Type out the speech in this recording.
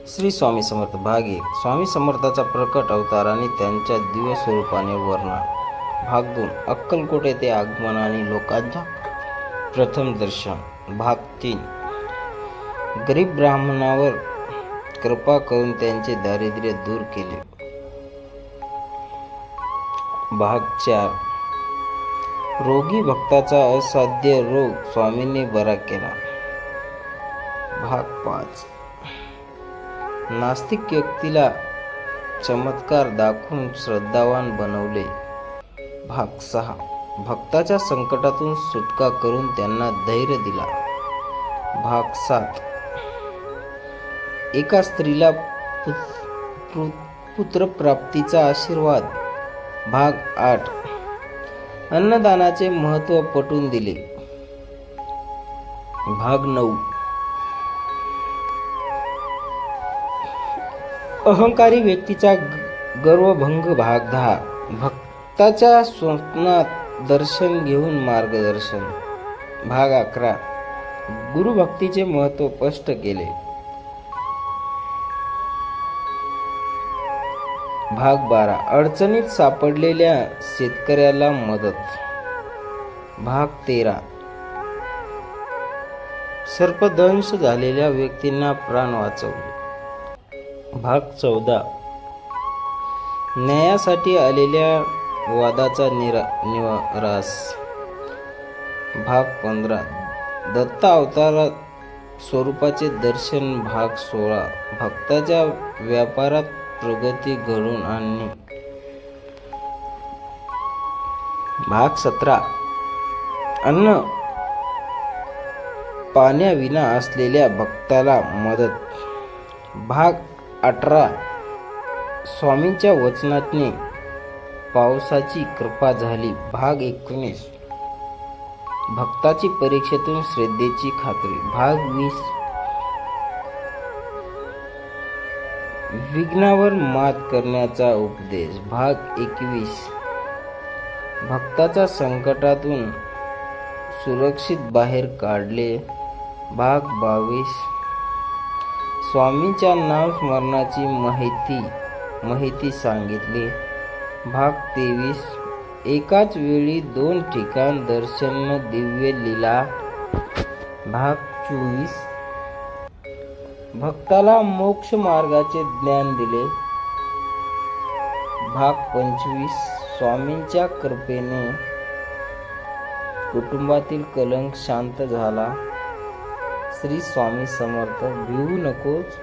श्री स्वामी समर्थ भाग 1. स्वामी समर्थाचा प्रकट अवतार आणि त्यांच्या दिव्य स्वरूपाने वर्णन. भाग 2. अक्कलकोट येथे आगमन आणि लोकांच्या प्रथम दर्शन. भाग 3. गरीब ब्राह्मणावर कृपा करून त्यांचे दारिद्र्य दूर केले. भाग 4. रोगी भक्ताचा असाध्य रोग स्वामींनी बरा केला. भाग 5. नास्तिक व्यक्तीला चमत्कार दाखवून श्रद्धावान बनवले. भाग 6. भक्ताच्या संकटातून सुटका करून त्यांना धैर्य दिला. भाग 7. एका स्त्रीला पुत्रप्राप्तीचा आशीर्वाद. भाग 8. अन्नदानाचे महत्त्व पटवून दिले. भाग 9. अहंकारी व्यक्तीचा गर्वभंग. भाग 10. भक्ताच्या स्वप्नात दर्शन घेऊन मार्गदर्शन. भाग 11. गुरुभक्तीचे महत्त्व स्पष्ट केले. भाग 12. अडचणीत सापडलेल्या शेतकऱ्याला मदत. भाग 13. सर्पदंश झालेल्या व्यक्तींना प्राण वाचवले. भाग 14. न्यायासाठी आलेल्या वादाचा निराश. भाग 15. दत्त अवतार स्वरूपाचे दर्शन. भाग 16. भक्ताच्या व्यापारात प्रगती घडवून आणणे. भाग 17. अन्न पाण्याविना असलेल्या भक्ताला मदत. भाग 18. स्वामींच्या वचनाने पावसाची कृपा झाली. भाग 19. भक्ताची परीक्षेतून श्रद्धेची खात्री. भाग 20. विघ्नावर मात करण्याचा उपदेश. भाग 21. भक्ताच्या संकटातून सुरक्षित बाहेर काढले. भाग 22. स्वामींच्या नामस्मरणाची माहिती सांगितली. भाग 23. एकाच वेळी 2 ठिकाण दर्शन दिव्य लीला. भाग 24. भक्ताला मोक्ष मार्गाचे ज्ञान दिले. भाग 25. स्वामींच्या कृपेने कुटुंबातील कलंक शांत झाला. श्री स्वामी समर्थ. भिवू नकोस.